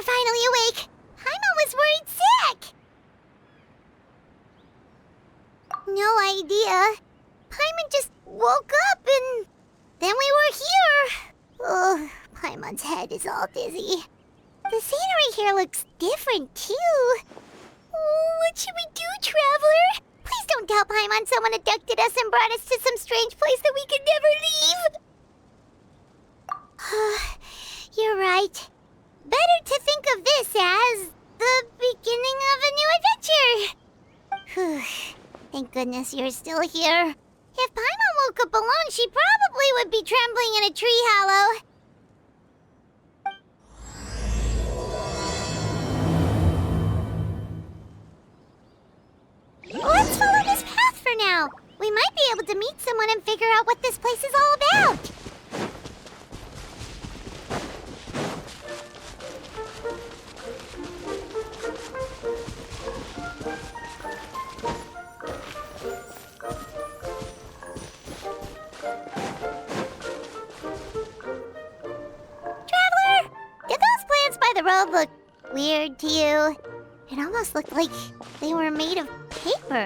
finally awake. Paimon was worried sick. No idea. Paimon just woke up and then we were here. Oh, Paimon's head is all dizzy. The scenery here looks different, too. Oh, what should we do, Traveler? Please don't tell Paimon someone abducted us and brought us to some strange place that we could never leave. You're right. Better to think of this as the beginning of a new adventure. Thank goodness you're still here. If Paimon woke up alone, she probably would be trembling in a tree hollow. Let's follow this path for now. We might be able to meet someone and figure out what this place is all about. Traveler, did those plants by the road look weird to you? It almost looked like they were made of paper.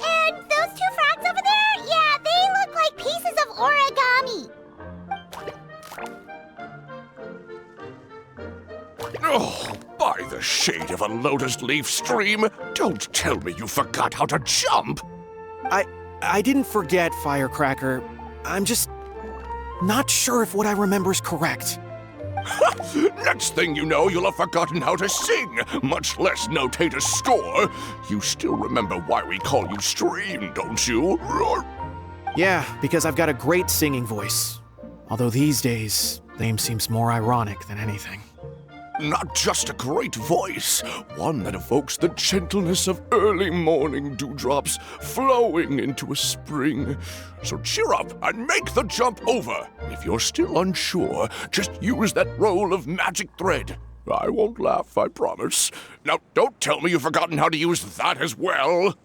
And those two frogs over there? Yeah, they look like pieces of origami. Oh, by the shade of a lotus leaf stream, don't tell me you forgot how to jump! I didn't forget, Firecracker. I'm just not sure if what I remember is correct. Next thing you know, you'll have forgotten how to sing, much less notate a score. You still remember why we call you Stream, don't you? Yeah, because I've got a great singing voice. Although these days, name seems more ironic than anything. Not just a great voice, one that evokes the gentleness of early morning dewdrops flowing into a spring. So cheer up and make the jump over. If you're still unsure, just use that roll of magic thread. I won't laugh, I promise. Now, don't tell me you've forgotten how to use that as well.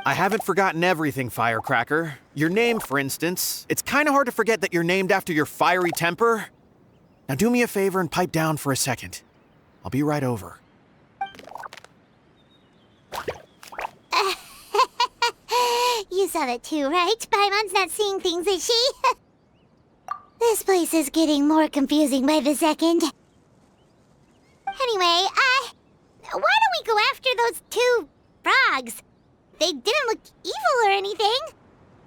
I haven't forgotten everything, Firecracker. Your name, for instance. It's kind of hard to forget that you're named after your fiery temper. Now do me a favor and pipe down for a second. I'll be right over. You saw that too, right? Paimon's not seeing things, is she? This place is getting more confusing by the second. Anyway, why don't we go after those two frogs? They didn't look evil or anything.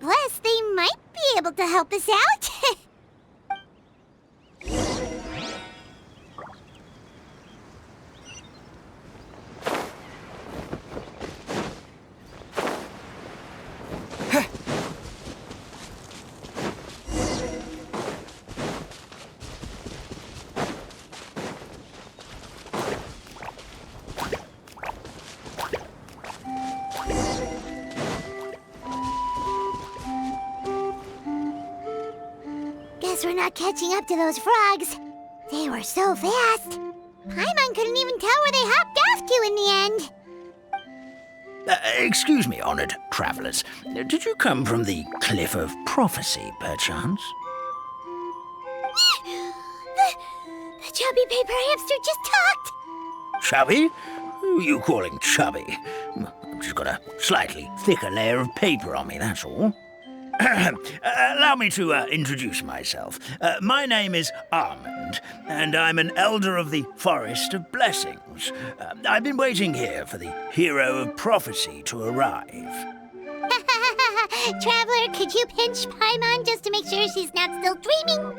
Plus, they might be able to help us out. Guess we're not catching up to those frogs. They were so fast. Paimon couldn't even tell where they hopped off to in the end. Excuse me, honored travelers. Did you come from the Cliff of Prophecy, perchance? The chubby paper hamster just talked. Chubby? Who are you calling chubby? I've just got a slightly thicker layer of paper on me, that's all. Allow me to introduce myself. My name is Armand, and I'm an elder of the Forest of Blessings. I've been waiting here for the hero of prophecy to arrive. Traveler, could you pinch Paimon just to make sure she's not still dreaming?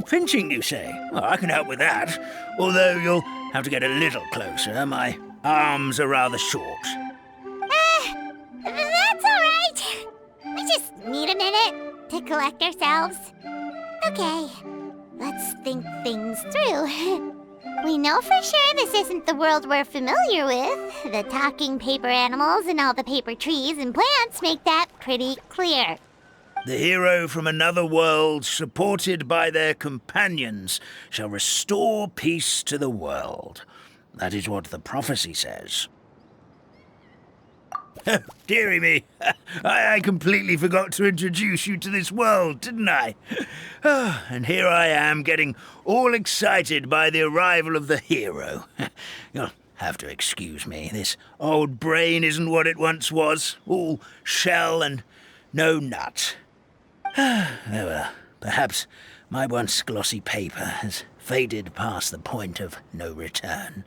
Pinching, you say? Well, I can help with that. Although you'll have to get a little closer. My arms are rather short. That's all right. We just need a minute to collect ourselves. Okay, let's think things through. We know for sure this isn't the world we're familiar with. The talking paper animals and all the paper trees and plants make that pretty clear. The hero from another world, supported by their companions, shall restore peace to the world. That is what the prophecy says. Dearie me, I completely forgot to introduce you to this world, didn't I? And here I am getting all excited by the arrival of the hero. You'll have to excuse me. This old brain isn't what it once was, all shell and no nut. Oh well, perhaps my once glossy paper has faded past the point of no return.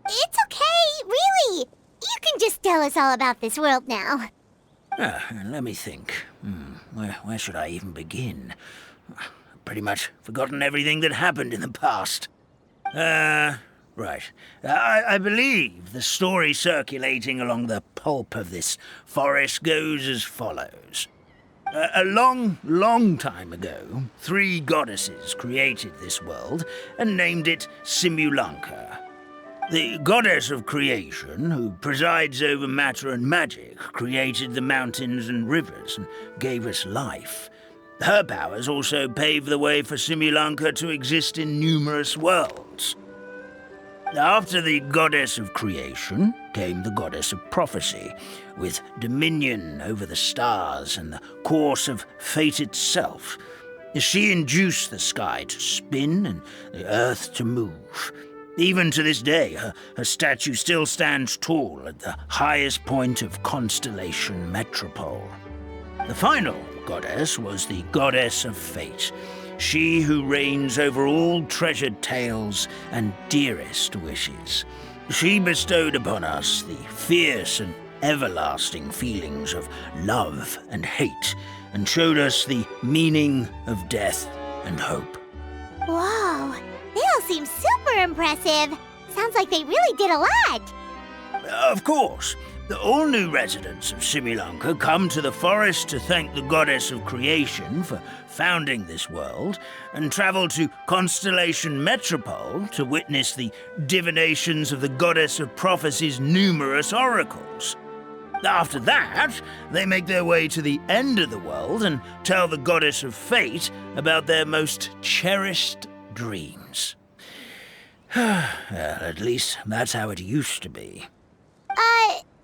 It's okay, really. You can just tell us all about this world now. Let me think. Where should I even begin? Pretty much forgotten everything that happened in the past. Right. I believe the story circulating along the pulp of this forest goes as follows. A long, long time ago, 3 goddesses created this world and named it Simulanka. The goddess of creation, who presides over matter and magic, created the mountains and rivers and gave us life. Her powers also paved the way for Simulanka to exist in numerous worlds. After the goddess of creation came the goddess of prophecy, with dominion over the stars and the course of fate itself. She induced the sky to spin and the earth to move. Even to this day, her statue still stands tall at the highest point of Constellation Metropole. The final goddess was the goddess of fate, she who reigns over all treasured tales and dearest wishes. She bestowed upon us the fierce and everlasting feelings of love and hate, and showed us the meaning of death and hope. Whoa, they all seem super impressive. Sounds like they really did a lot. Of course. All new residents of Simulanka come to the forest to thank the goddess of creation for founding this world, and travel to Constellation Metropole to witness the divinations of the goddess of prophecy's numerous oracles. After that, they make their way to the end of the world and tell the goddess of fate about their most cherished dreams. Well, at least that's how it used to be.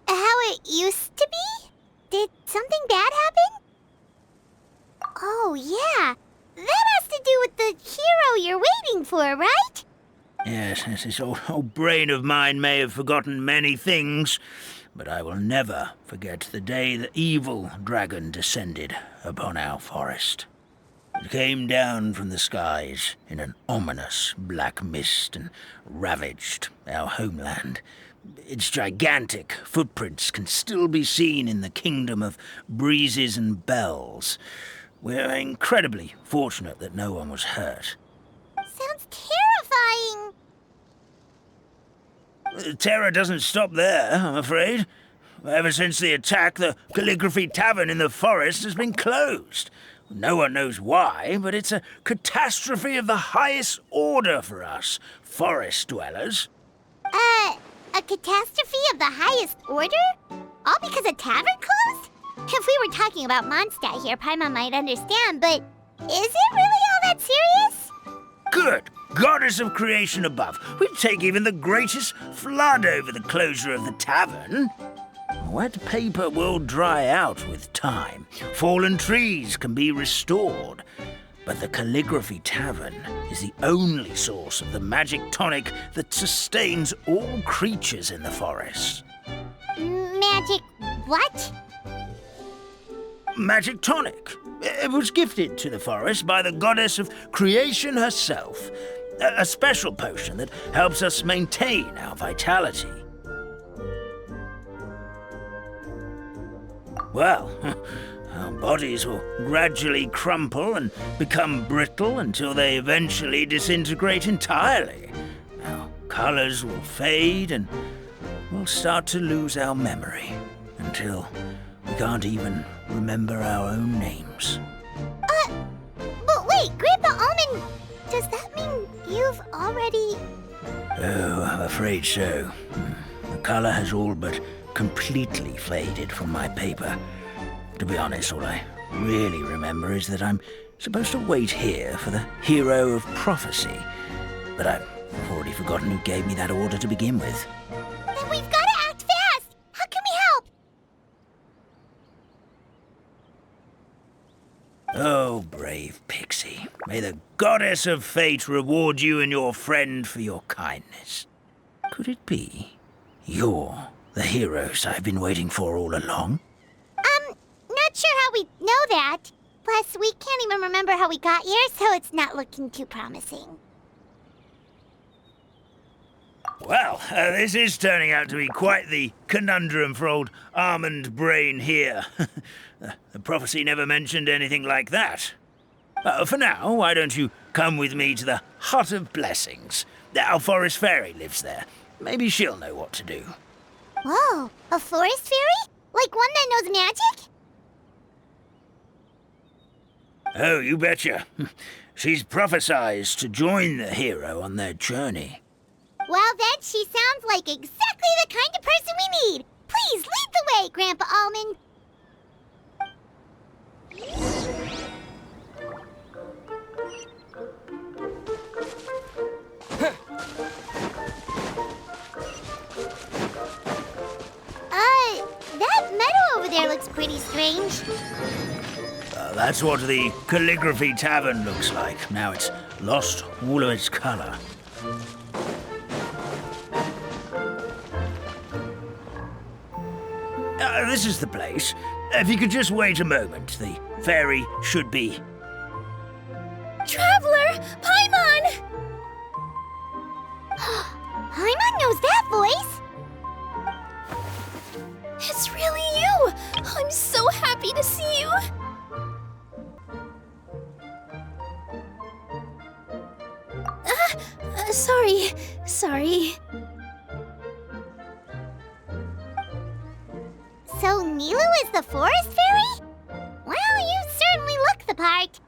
How it used to be? Did something bad happen? Oh, yeah. That has to do with the hero you're waiting for, right? Yes, this old brain of mine may have forgotten many things, but I will never forget the day the evil dragon descended upon our forest. It came down from the skies in an ominous black mist and ravaged our homeland. Its gigantic footprints can still be seen in the kingdom of breezes and bells. We're incredibly fortunate that no one was hurt. Sounds terrifying. The terror doesn't stop there, I'm afraid. Ever since the attack, the Calligraphy Tavern in the forest has been closed. No one knows why, but it's a catastrophe of the highest order for us, forest dwellers. A catastrophe of the highest order? All because a tavern closed? If we were talking about Mondstadt here, Paimon might understand, but is it really all that serious? Good. Goddess of creation above. We'd take even the greatest flood over the closure of the tavern. Wet paper will dry out with time. Fallen trees can be restored. But the Calligraphy Tavern is the only source of the magic tonic that sustains all creatures in the forest. Magic what? Magic tonic. It was gifted to the forest by the goddess of creation herself. A special potion that helps us maintain our vitality. Well, our bodies will gradually crumple and become brittle until they eventually disintegrate entirely. Our colors will fade and we'll start to lose our memory until we can't even remember our own names. But wait, Grandpa Almond, does that mean you've already... Oh, I'm afraid so. The color has all but completely faded from my paper. To be honest, all I really remember is that I'm supposed to wait here for the hero of prophecy. But I've already forgotten who gave me that order to begin with. Then we've got to act fast! How can we help? Oh, brave Pixie. May the goddess of fate reward you and your friend for your kindness. Could it be you're the heroes I've been waiting for all along? Not sure how we know that. Plus, we can't even remember how we got here, so it's not looking too promising. Well, this is turning out to be quite the conundrum for old Almond Brain here. The prophecy never mentioned anything like that. For now, why don't you come with me to the Hut of Blessings? Our forest fairy lives there. Maybe she'll know what to do. Whoa, a forest fairy? Like one that knows magic? Oh, you betcha. She's prophesized to join the hero on their journey. Well, then she sounds like exactly the kind of person we need. Please lead the way, Grandpa Almond. That meadow over there looks pretty strange. That's what the Calligraphy Tavern looks like. Now it's lost all of its color. This is the place. If you could just wait a moment, the fairy should be... Traveler! Paimon! Paimon knows that voice! It's really you! I'm so happy to see you! Sorry. So Nilu is the forest fairy? Well, you certainly look the part.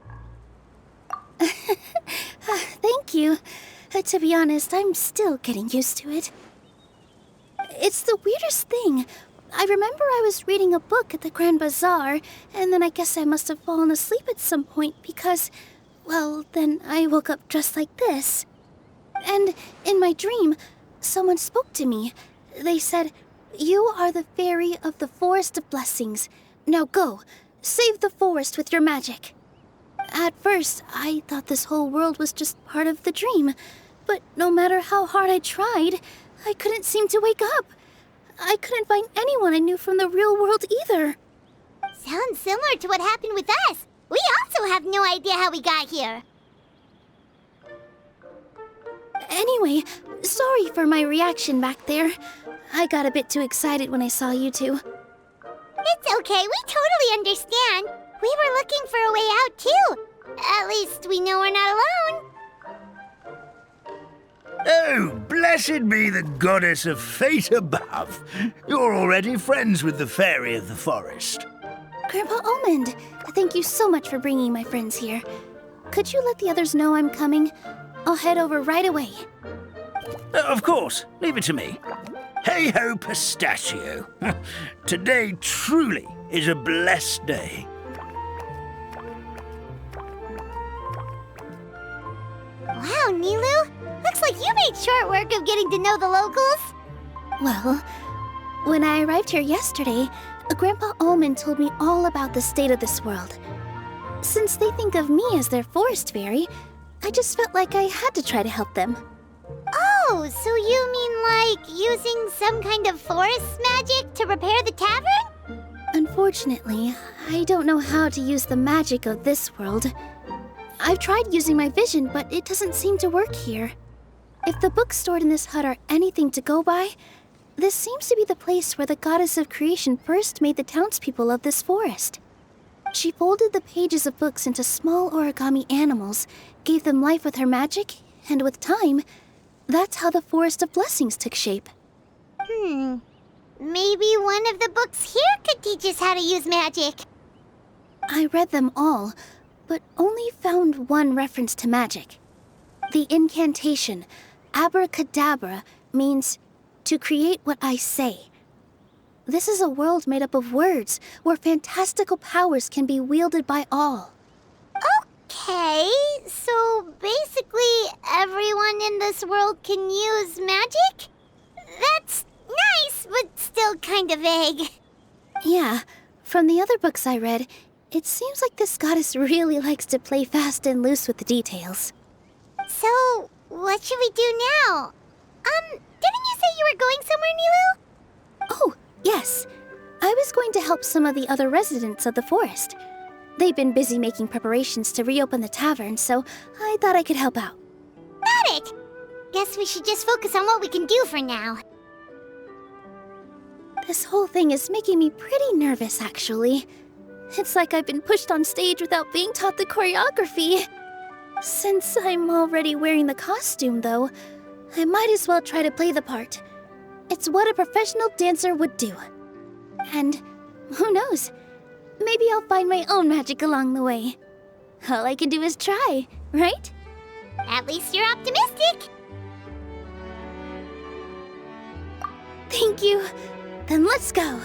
Thank you. To be honest, I'm still getting used to it. It's the weirdest thing. I remember I was reading a book at the Grand Bazaar, and then I guess I must have fallen asleep at some point because, well, then I woke up just like this. And in my dream, someone spoke to me. They said, "You are the fairy of the Forest of Blessings. Now go, save the forest with your magic." At first, I thought this whole world was just part of the dream, but no matter how hard I tried, I couldn't seem to wake up. I couldn't find anyone I knew from the real world either. Sounds similar to what happened with us. We also have no idea how we got here. Anyway, sorry for my reaction back there. I got a bit too excited when I saw you two. It's okay, we totally understand. We were looking for a way out too. At least we know we're not alone. Oh, blessed be the goddess of fate above. You're already friends with the fairy of the forest. Grandpa Almond, thank you so much for bringing my friends here. Could you let the others know I'm coming? I'll head over right away. Of course, leave it to me. Hey-ho, pistachio. Today truly is a blessed day. Wow, Nilu. Looks like you made short work of getting to know the locals. Well, when I arrived here yesterday, Grandpa Almond told me all about the state of this world. Since they think of me as their forest fairy, I just felt like I had to try to help them. Oh, so you mean like using some kind of forest magic to repair the tavern? Unfortunately, I don't know how to use the magic of this world. I've tried using my vision, but it doesn't seem to work here. If the books stored in this hut are anything to go by, this seems to be the place where the goddess of creation first made the townspeople of this forest. She folded the pages of books into small origami animals, gave them life with her magic, and with time, that's how the Forest of Blessings took shape. Maybe one of the books here could teach us how to use magic. I read them all, but only found one reference to magic. The incantation, abracadabra, means to create what I say. This is a world made up of words, where fantastical powers can be wielded by all. Okay, so basically everyone in this world can use magic? That's nice, but still kind of vague. Yeah, from the other books I read, It seems like this goddess really likes to play fast and loose with the details. So, what should we do now? Didn't you say you were going somewhere, Nilu? Oh, yes. I was going to help some of the other residents of the forest. They've been busy making preparations to reopen the tavern, so I thought I could help out. Got it! Guess we should just focus on what we can do for now. This whole thing is making me pretty nervous, actually. It's like I've been pushed on stage without being taught the choreography. Since I'm already wearing the costume, though, I might as well try to play the part. It's what a professional dancer would do. And who knows? Maybe I'll find my own magic along the way. All I can do is try, right? At least you're optimistic. Thank you. Then let's go.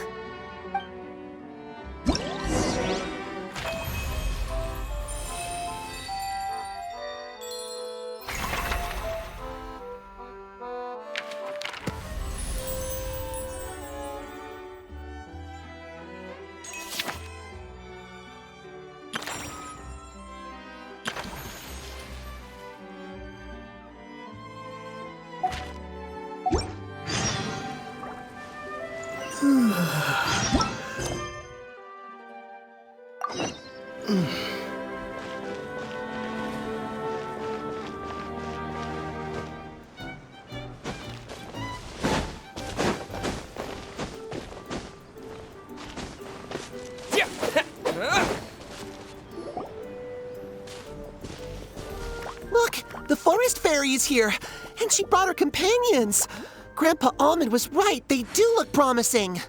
Look, the forest fairy is here, and she brought her companions. Grandpa Almond was right. They do look promising.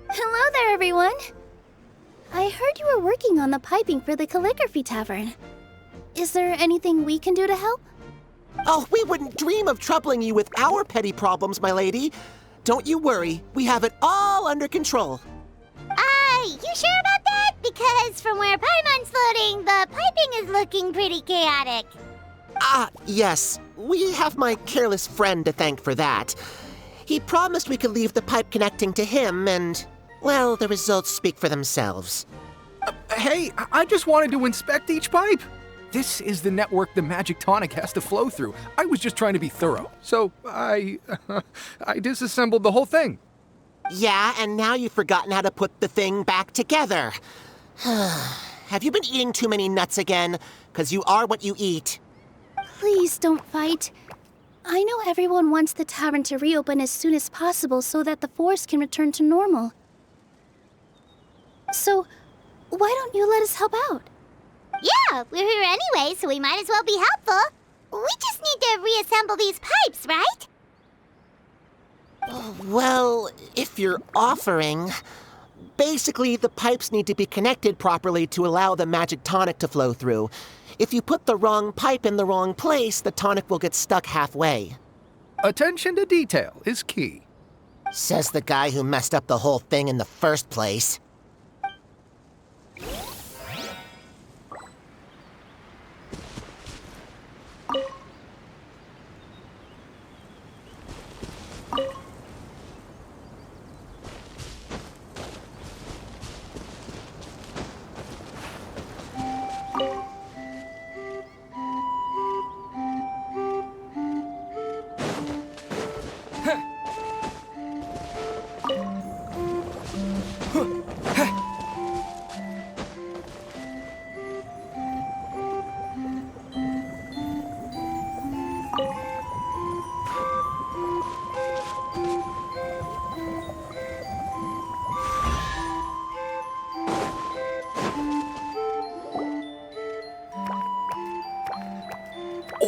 Hello there, everyone. I heard you were working on the piping for the calligraphy tavern. Is there anything we can do to help? Oh, we wouldn't dream of troubling you with our petty problems, my lady. Don't you worry. We have it all under control. You sure about that? Because from where Paimon's floating, the piping is looking pretty chaotic. Ah, yes. We have my careless friend to thank for that. He promised we could leave the pipe connecting to him, and, well, the results speak for themselves. Hey, I just wanted to inspect each pipe. This is the network the magic tonic has to flow through. I was just trying to be thorough, so I disassembled the whole thing. Yeah, and now you've forgotten how to put the thing back together. Have you been eating too many nuts again? 'Cause you are what you eat. Please don't fight. I know everyone wants the tavern to reopen as soon as possible so that the forest can return to normal. So, why don't you let us help out? Yeah, we're here anyway, so we might as well be helpful. We just need to reassemble these pipes, right? Well, if you're offering... Basically, the pipes need to be connected properly to allow the magic tonic to flow through. If you put the wrong pipe in the wrong place, the tonic will get stuck halfway. Attention to detail is key. Says the guy who messed up the whole thing in the first place.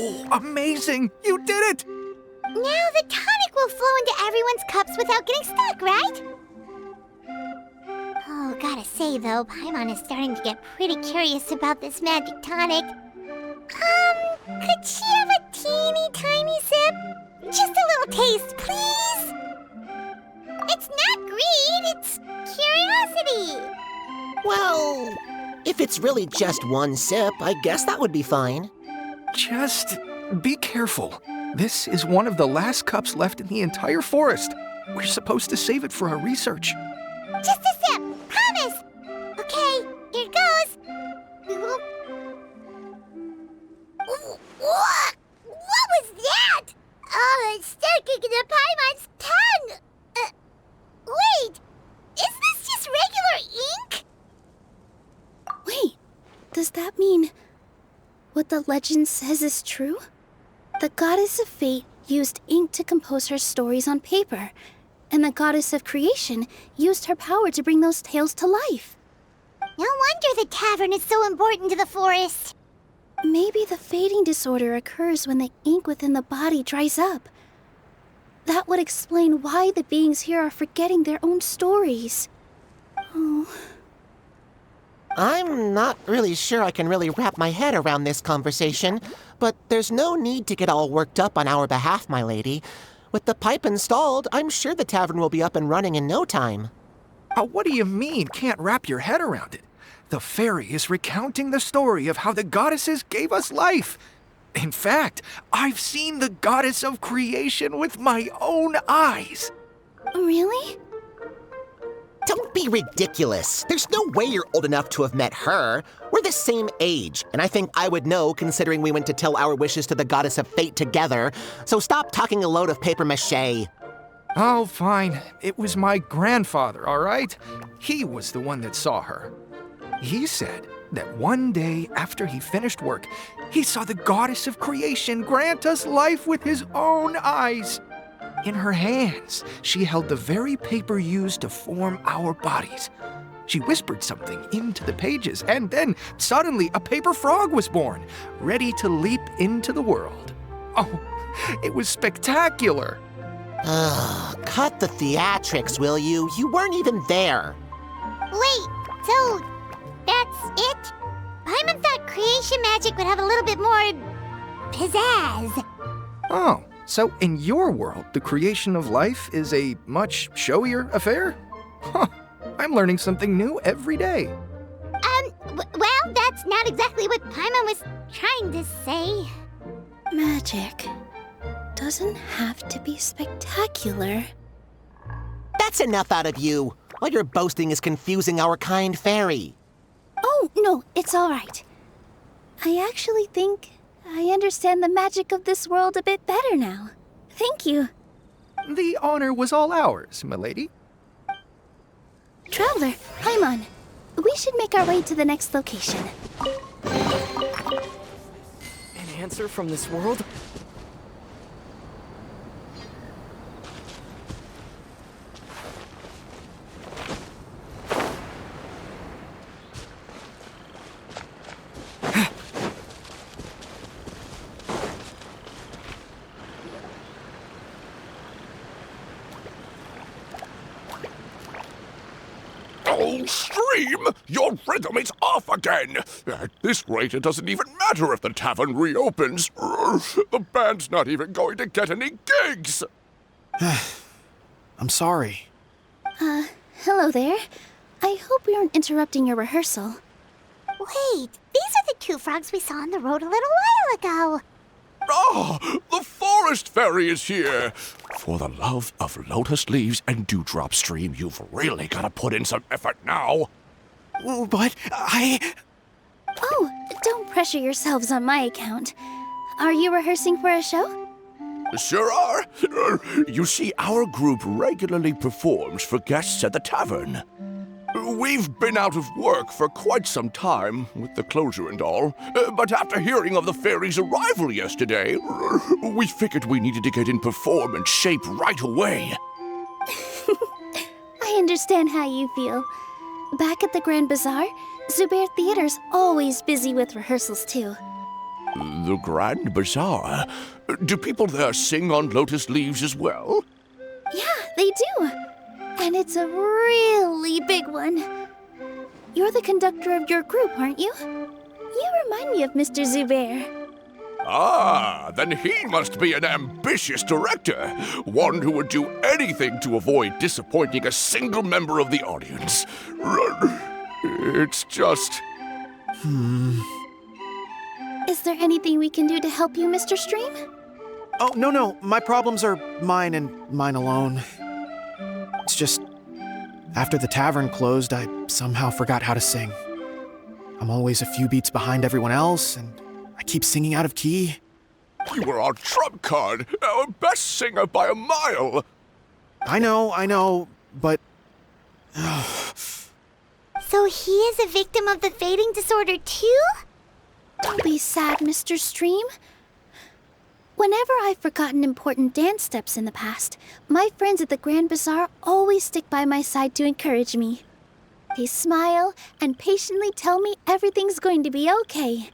Oh, amazing! You did it! Now the tonic will flow into everyone's cups without getting stuck, right? Oh, gotta say though, Paimon is starting to get pretty curious about this magic tonic. Could she have a teeny tiny sip? Just a little taste, please? It's not greed, it's curiosity. Well, if it's really just one sip, I guess that would be fine. Just be careful. This is one of the last cups left in the entire forest. We're supposed to save it for our research. Just a sip, promise. Okay, here goes. it's sticking to Paimon's tongue! Wait! Is this just regular ink? Wait, does that mean what the legend says is true? The goddess of fate used ink to compose her stories on paper, and the goddess of creation used her power to bring those tales to life. No wonder the tavern is so important to the forest. Maybe the fading disorder occurs when the ink within the body dries up. That would explain why the beings here are forgetting their own stories. Oh. I'm not really sure I can really wrap my head around this conversation, but there's no need to get all worked up on our behalf, my lady. With the pipe installed, I'm sure the tavern will be up and running in no time. What do you mean, can't wrap your head around it? The fairy is recounting the story of how the goddesses gave us life. In fact, I've seen the goddess of creation with my own eyes. Really? Don't be ridiculous. There's no way you're old enough to have met her. We're the same age, and I think I would know considering we went to tell our wishes to the goddess of fate together. So stop talking a load of papier-mâché. Oh, fine. It was my grandfather, all right? He was the one that saw her. He said that one day after he finished work, he saw the goddess of creation grant us life with his own eyes. In her hands, she held the very paper used to form our bodies. She whispered something into the pages, and then suddenly a paper frog was born, ready to leap into the world. Oh, it was spectacular. Ugh, cut the theatrics, will you? You weren't even there. Wait, so that's it? Paimon thought creation magic would have a little bit more pizzazz. Oh, so in your world, the creation of life is a much showier affair? Huh, I'm learning something new every day. Well, that's not exactly what Paimon was trying to say. Magic doesn't have to be spectacular. That's enough out of you. All your boasting is confusing our kind fairy. Oh, no, it's all right. I actually think I understand the magic of this world a bit better now. Thank you. The honor was all ours, milady. Traveler, Paimon, we should make our way to the next location. An answer from this world? Oh, Stream! Your rhythm is off again! At this rate, it doesn't even matter if the tavern reopens. The band's not even going to get any gigs! I'm sorry. Hello there. I hope we aren't interrupting your rehearsal. Wait, these are the two frogs we saw on the road a little while ago. Ah, the forest fairy is here! For the love of lotus leaves and dewdrop, Stream, you've really got to put in some effort now. But Oh, don't pressure yourselves on my account. Are you rehearsing for a show? Sure are. You see, our group regularly performs for guests at the tavern. We've been out of work for quite some time, with the closure and all, but after hearing of the fairy's arrival yesterday, we figured we needed to get in performance shape right away. I understand how you feel. Back at the Grand Bazaar, Zubair Theater's always busy with rehearsals too. The Grand Bazaar? Do people there sing on lotus leaves as well? Yeah, they do. And it's a really big one. You're the conductor of your group, aren't you? You remind me of Mr. Zubair. Ah, then he must be an ambitious director. One who would do anything to avoid disappointing a single member of the audience. It's just... Is there anything we can do to help you, Mr. Stream? Oh, no. My problems are mine and mine alone. It's just, after the tavern closed, I somehow forgot how to sing. I'm always a few beats behind everyone else, and I keep singing out of key. You were our trump card, our best singer by a mile. I know, but... So he is a victim of the fading disorder too? Don't be sad, Mr. Stream. Whenever I've forgotten important dance steps in the past, my friends at the Grand Bazaar always stick by my side to encourage me. They smile and patiently tell me everything's going to be okay.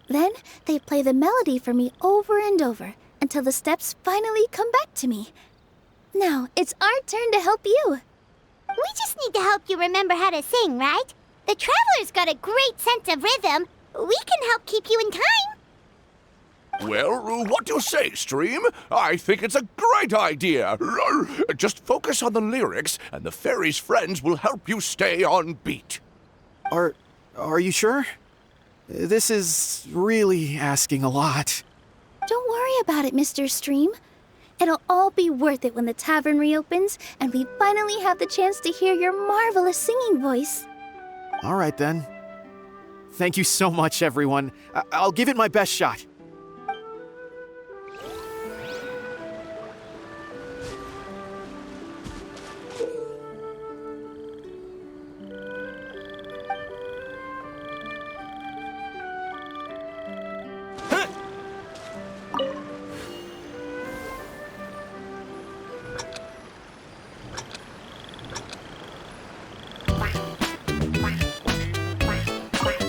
Then they play the melody for me over and over until the steps finally come back to me. Now it's our turn to help you. We just need to help you remember how to sing, right? The Traveler's got a great sense of rhythm. We can help keep you in time. Well, what do you say, Stream? I think it's a great idea. Just focus on the lyrics, and the fairy's friends will help you stay on beat. Are you sure? This is really asking a lot. Don't worry about it, Mr. Stream. It'll all be worth it when the tavern reopens and we finally have the chance to hear your marvelous singing voice. All right, then. Thank you so much, everyone. I'll give it my best shot.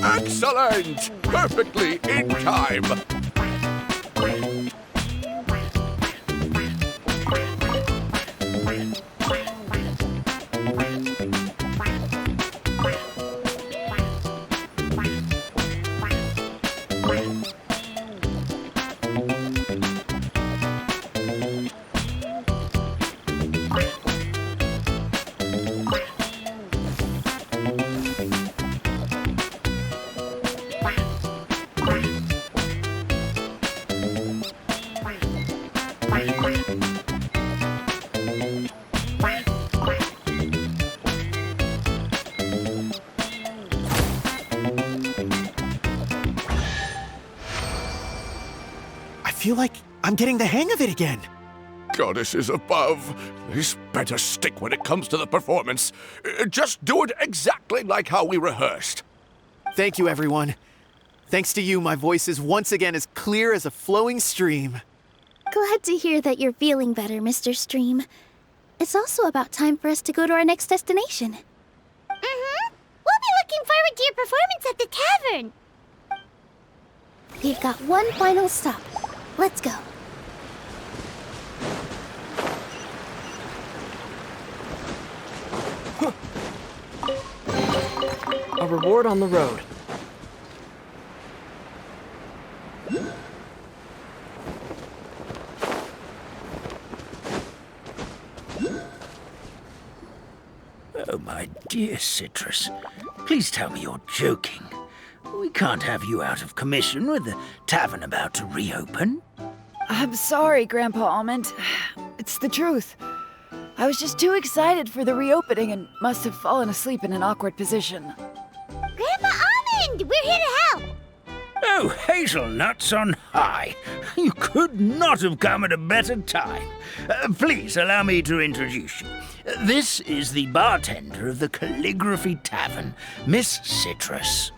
Excellent! Perfectly in time. I feel like I'm getting the hang of it again. Goddesses above, this better stick when it comes to the performance. Just do it exactly like how we rehearsed. Thank you, everyone. Thanks to you, my voice is once again as clear as a flowing stream. Glad to hear that you're feeling better, Mr. Stream. It's also about time for us to go to our next destination. Mm-hmm. We'll be looking forward to your performance at the tavern. We've got one final stop. Let's go. A reward on the road. Oh, my dear Citrus, please tell me you're joking. We can't have you out of commission with the tavern about to reopen. I'm sorry, Grandpa Almond. It's the truth. I was just too excited for the reopening and must have fallen asleep in an awkward position. Grandpa Almond, we're here to help. Oh, hazelnuts on high. You could not have come at a better time. Please allow me to introduce you. This is the bartender of the Calligraphy Tavern, Miss Citrus.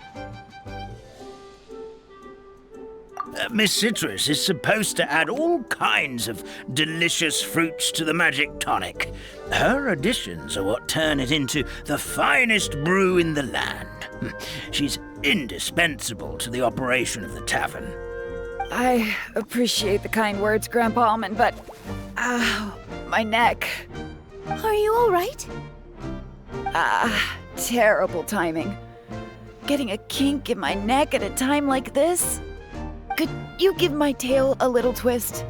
Miss Citrus is supposed to add all kinds of delicious fruits to the magic tonic. Her additions are what turn it into the finest brew in the land. She's indispensable to the operation of the tavern. I appreciate the kind words, Grandpa Almond, but... my neck. Are you all right? Terrible timing. Getting a kink in my neck at a time like this? Could you give my tail a little twist?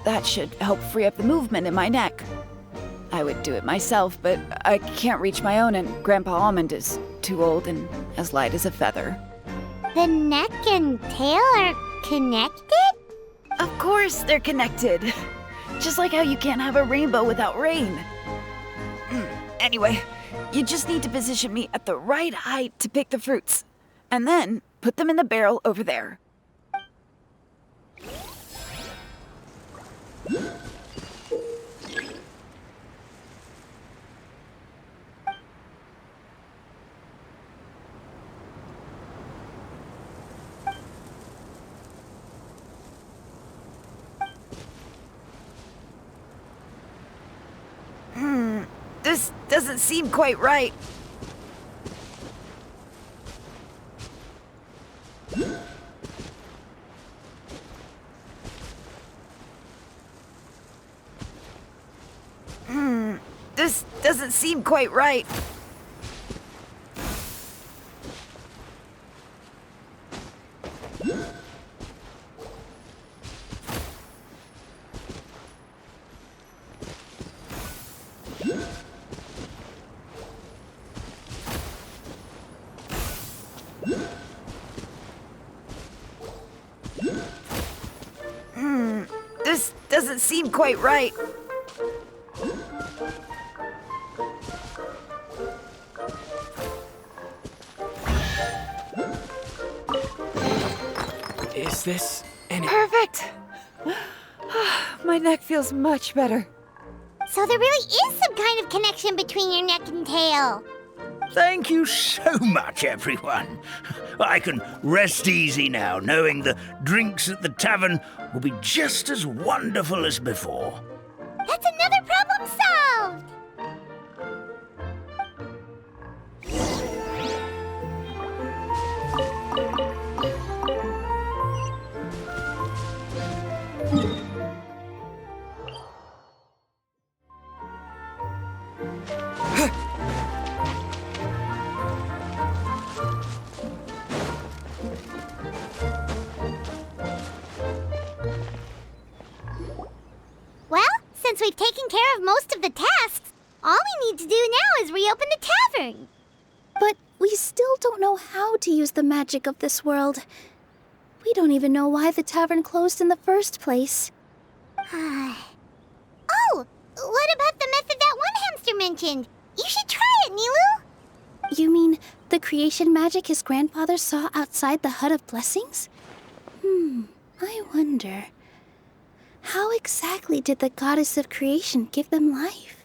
That should help free up the movement in my neck. I would do it myself, but I can't reach my own, and Grandpa Almond is too old and as light as a feather. The neck and tail are connected? Of course they're connected. Just like how you can't have a rainbow without rain. Anyway, you just need to position me at the right height to pick the fruits, and then put them in the barrel over there. This doesn't seem quite right. This doesn't seem quite right. This doesn't seem quite right. Is this any... Perfect! My neck feels much better. So there really is some kind of connection between your neck and tail. Thank you so much, everyone. I can rest easy now, knowing the drinks at the tavern will be just as wonderful as before. That's another problem solved! Well, since we've taken care of most of the tasks, all we need to do now is reopen the tavern. But we still don't know how to use the magic of this world. We don't even know why the tavern closed in the first place. Oh, what about the method that one hamster mentioned? You should try it, Nilu. You mean the creation magic his grandfather saw outside the Hut of Blessings? I wonder. How exactly did the goddess of creation give them life?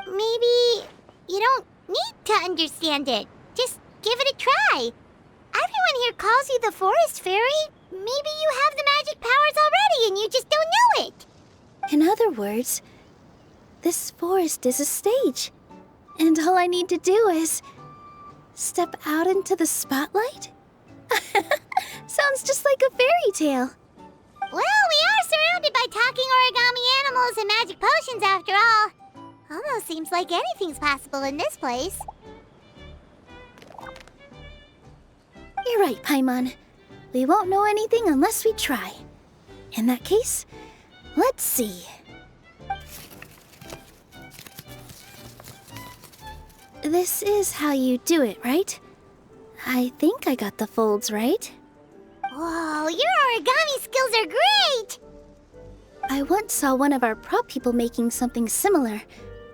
Maybe you don't need to understand it. Just give it a try. Everyone here calls you the Forest Fairy. Maybe you have the magic powers already and you just don't know it. In other words, this forest is a stage. And all I need to do is step out into the spotlight? Sounds just like a fairy tale. Well, we are surrounded by talking origami animals and magic potions after all. Almost seems like anything's possible in this place. You're right, Paimon. We won't know anything unless we try. In that case, let's see. This is how you do it, right? I think I got the folds right. Whoa, your origami skills are great! I once saw one of our prop people making something similar.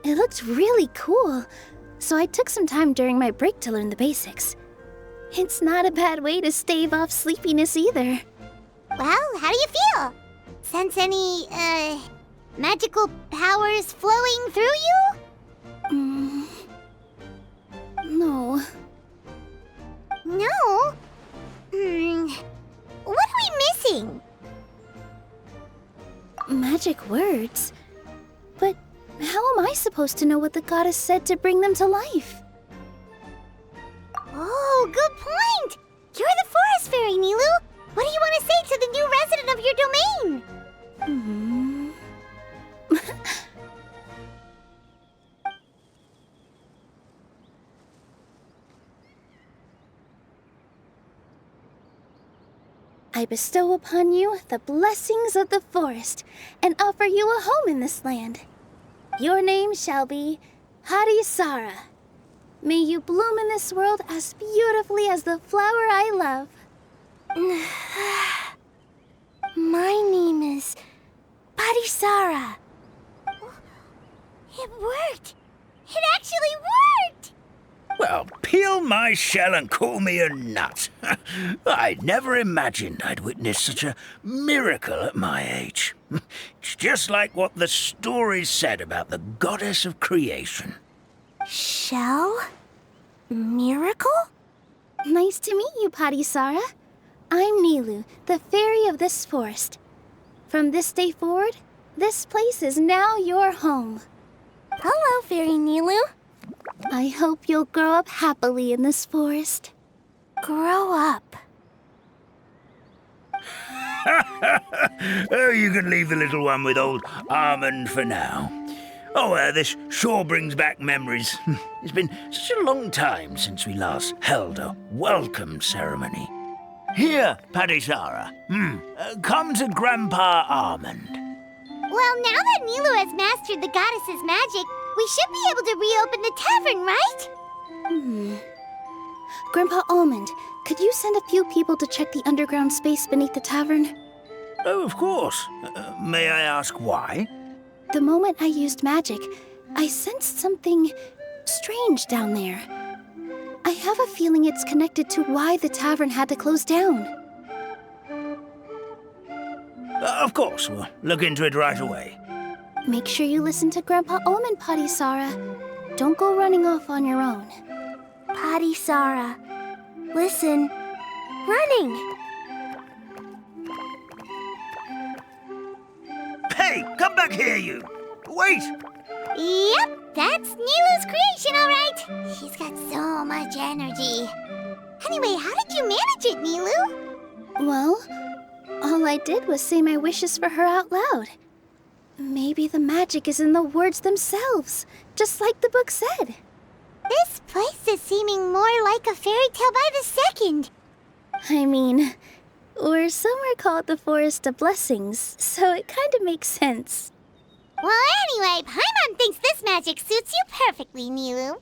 It looked really cool, so I took some time during my break to learn the basics. It's not a bad way to stave off sleepiness either. Well, how do you feel? Sense any, magical powers flowing through you? No. No? What are we missing? Magic words? But how am I supposed to know what the goddess said to bring them to life? Oh, good point! You're the Forest Fairy, Nilu! What do you want to say to the new resident of your domain? I bestow upon you the blessings of the forest and offer you a home in this land. Your name shall be Harisara. May you bloom in this world as beautifully as the flower I love. My name is Parisara. It worked! It actually worked! Well, peel my shell and call me a nut. I'd never imagined I'd witness such a miracle at my age. It's just like what the stories said about the goddess of creation. Shell? Miracle? Nice to meet you, Padisara. I'm Nilu, the fairy of this forest. From this day forward, this place is now your home. Hello, Fairy Nilu. I hope you'll grow up happily in this forest. Grow up. Oh, you can leave the little one with old Almond for now. Oh, this sure brings back memories. It's been such a long time since we last held a welcome ceremony. Here, Padisara. Come to Grandpa Almond. Well, now that Nilu has mastered the goddess's magic, we should be able to reopen the tavern, right? Grandpa Almond, could you send a few people to check the underground space beneath the tavern? Oh, of course. May I ask why? The moment I used magic, I sensed something strange down there. I have a feeling it's connected to why the tavern had to close down. Of course, we'll look into it right away. Make sure you listen to Grandpa Almond, Padisara. Don't go running off on your own. Padisara, listen. Running! Hey, come back here, you! Wait! Yep, that's Nilu's creation, all right. She's got so much energy. Anyway, how did you manage it, Nilu? Well, all I did was say my wishes for her out loud. Maybe the magic is in the words themselves, just like the book said. This place is seeming more like a fairy tale by the second. I mean, or somewhere called the Forest of Blessings, so it kind of makes sense. Well, anyway, Paimon thinks this magic suits you perfectly, Nilu.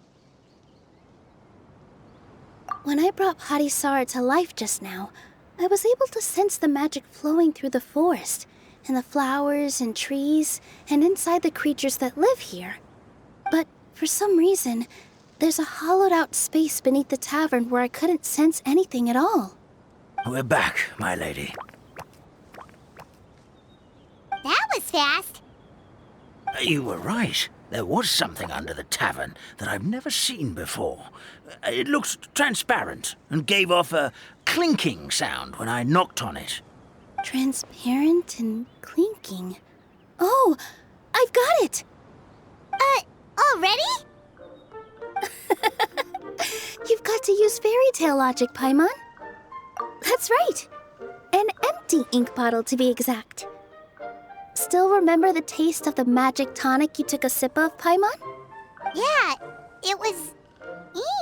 When I brought Padisara to life just now, I was able to sense the magic flowing through the forest, and the flowers and trees, and inside the creatures that live here. But for some reason, there's a hollowed-out space beneath the tavern where I couldn't sense anything at all. We're back, my lady. That was fast. You were right. There was something under the tavern that I've never seen before. It looked transparent and gave off a clinking sound when I knocked on it. Transparent and clinking. Oh, I've got it! Already? You've got to use fairy tale logic, Paimon. That's right. An empty ink bottle, to be exact. Still remember the taste of the magic tonic you took a sip of, Paimon? Yeah, it was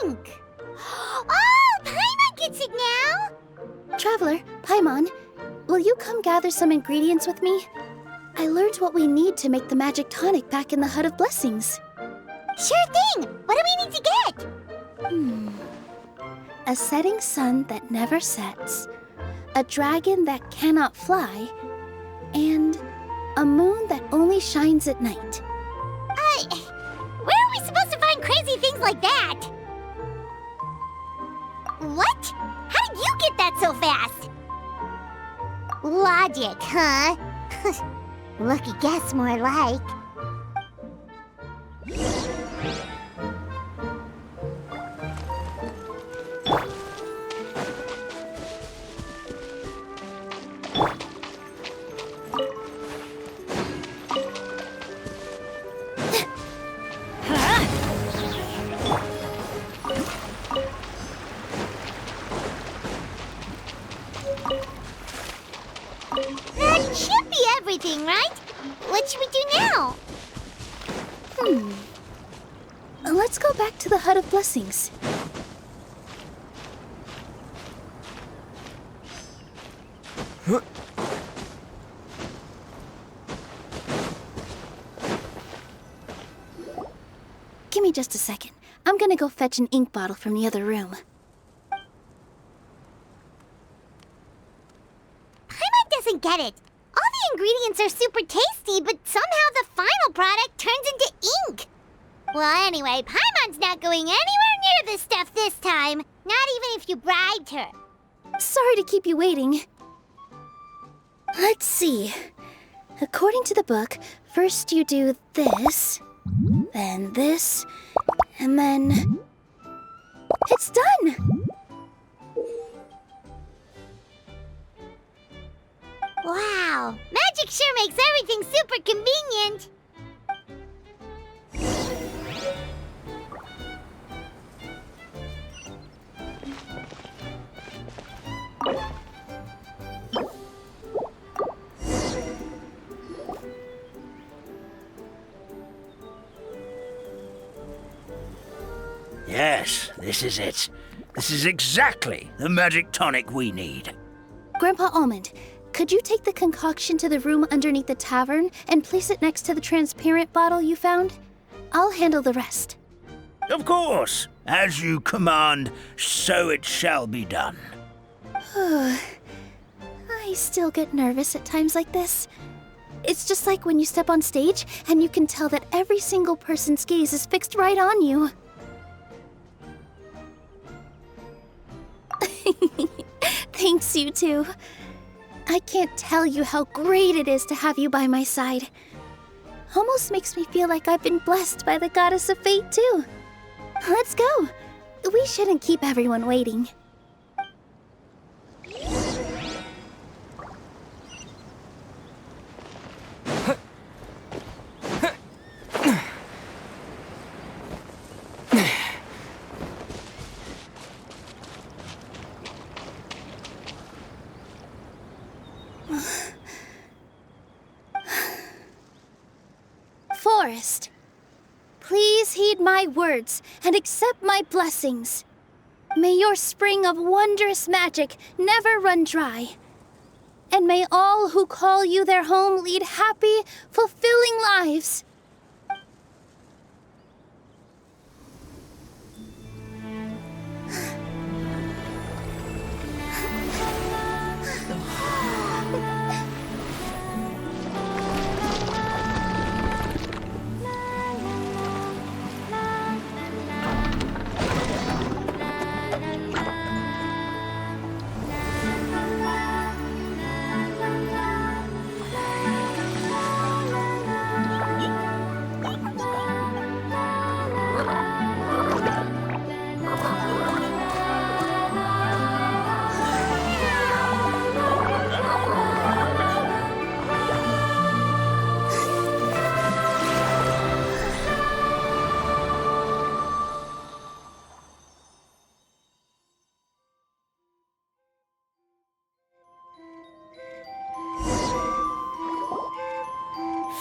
ink. Oh, Paimon gets it now! Traveler, Paimon, will you come gather some ingredients with me? I learned what we need to make the magic tonic back in the Hut of Blessings. Sure thing! What do we need to get? A setting sun that never sets, a dragon that cannot fly, and a moon that only shines at night. Where are we supposed to find crazy things like that? What? How did you get that so fast? Logic, huh? Lucky guess, more like. That should be everything, right? What should we do now? Let's go back to the Hut of Blessings. Give me just a second. I'm gonna go fetch an ink bottle from the other room. Paimon doesn't get it. All the ingredients are super tasty, but somehow the final product turns into ink. Well, anyway, Paimon's not going anywhere near this stuff this time. Not even if you bribed her. Sorry to keep you waiting. Let's see. According to the book, first you do this, then this, and then... It's done! Wow, magic sure makes everything super convenient. Yes, this is it. This is exactly the magic tonic we need. Grandpa Almond, could you take the concoction to the room underneath the tavern and place it next to the transparent bottle you found? I'll handle the rest. Of course. As you command, so it shall be done. I still get nervous at times like this. It's just like when you step on stage and you can tell that every single person's gaze is fixed right on you. Thanks, you two. I can't tell you how great it is to have you by my side. Almost makes me feel like I've been blessed by the goddess of fate, too. Let's go. We shouldn't keep everyone waiting. Forest, please heed my words and accept my blessings. May your spring of wondrous magic never run dry. And may all who call you their home lead happy, fulfilling lives.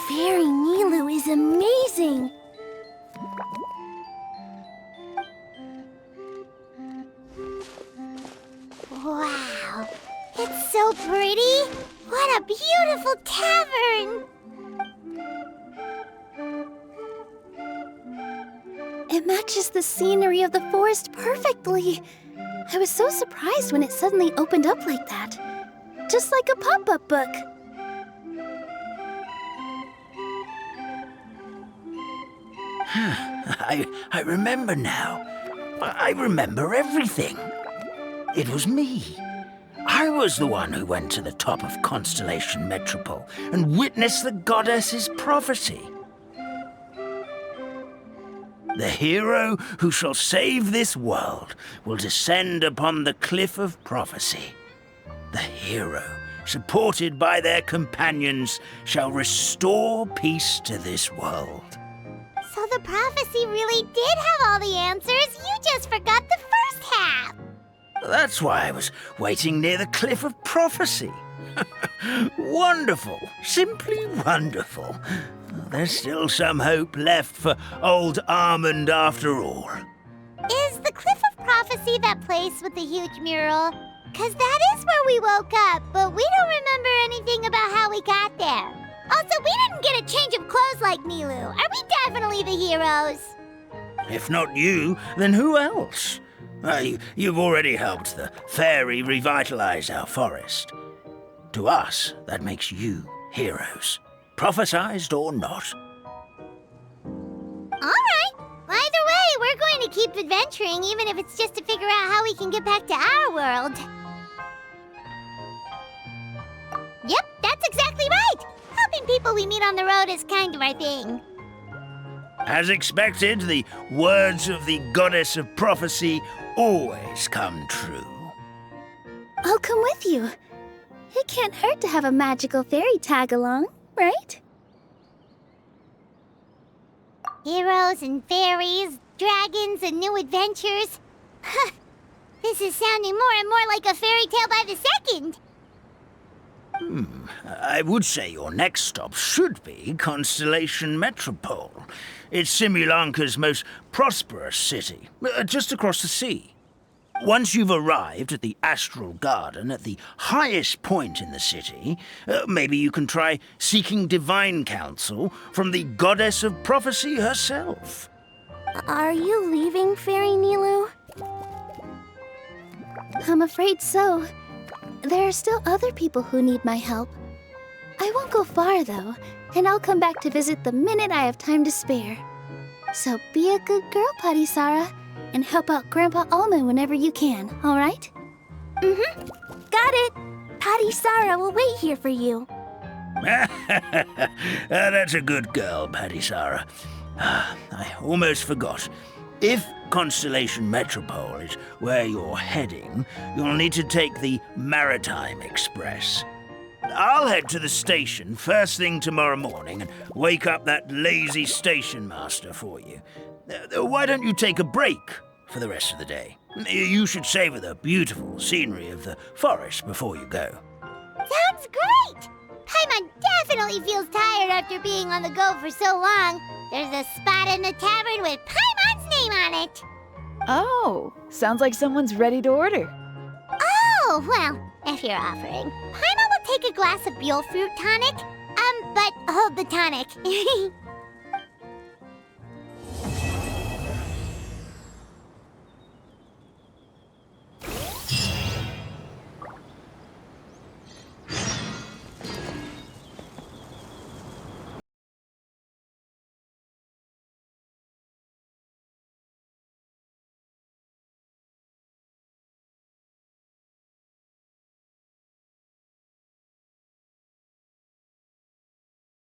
Fairy Nilu is amazing! Wow, it's so pretty! What a beautiful tavern! It matches the scenery of the forest perfectly. I was so surprised when it suddenly opened up like that. Just like a pop-up book. I remember now. I remember everything. It was me. I was the one who went to the top of Constellation Metropole and witnessed the goddess's prophecy. The hero who shall save this world will descend upon the cliff of prophecy. The hero, supported by their companions, shall restore peace to this world. So the prophecy really did have all the answers. You just forgot the first half. That's why I was waiting near the cliff of prophecy. Wonderful. Simply wonderful. There's still some hope left for old Almond after all. Is the Cliff of Prophecy that place with the huge mural? 'Cause that is where we woke up, but we don't remember anything about how we got there. Also, we didn't get a change of clothes like Nilu. Are we definitely the heroes? If not you, then who else? You've already helped the fairy revitalize our forest. To us, that makes you heroes, prophesized or not. All right. to keep adventuring, even if it's just to figure out how we can get back to our world. Yep, that's exactly right! Helping people we meet on the road is kind of our thing. As expected, the words of the goddess of prophecy always come true. I'll come with you. It can't hurt to have a magical fairy tag along, right? Heroes and fairies, dragons and new adventures. This is sounding more and more like a fairy tale by the second. I would say your next stop should be Constellation Metropole. It's Simulanka's most prosperous city, just across the sea. Once you've arrived at the Astral Garden at the highest point in the city, maybe you can try seeking divine counsel from the goddess of prophecy herself. Are you leaving, Fairy Nilu? I'm afraid so. There are still other people who need my help. I won't go far, though, and I'll come back to visit the minute I have time to spare. So be a good girl, Patisara, and help out Grandpa Alma whenever you can, all right? Mm-hmm. Got it. Patisara will wait here for you. That's a good girl, Patisara. I almost forgot. If Constellation Metropole is where you're heading, you'll need to take the Maritime Express. I'll head to the station first thing tomorrow morning and wake up that lazy station master for you. Why don't you take a break for the rest of the day? You should savor the beautiful scenery of the forest before you go. Sounds great! Paimon definitely feels tired after being on the go for so long. There's a spot in the tavern with Paimon's name on it. Oh, sounds like someone's ready to order. Oh, well, if you're offering, Paimon will take a glass of Buell fruit tonic. But hold the tonic.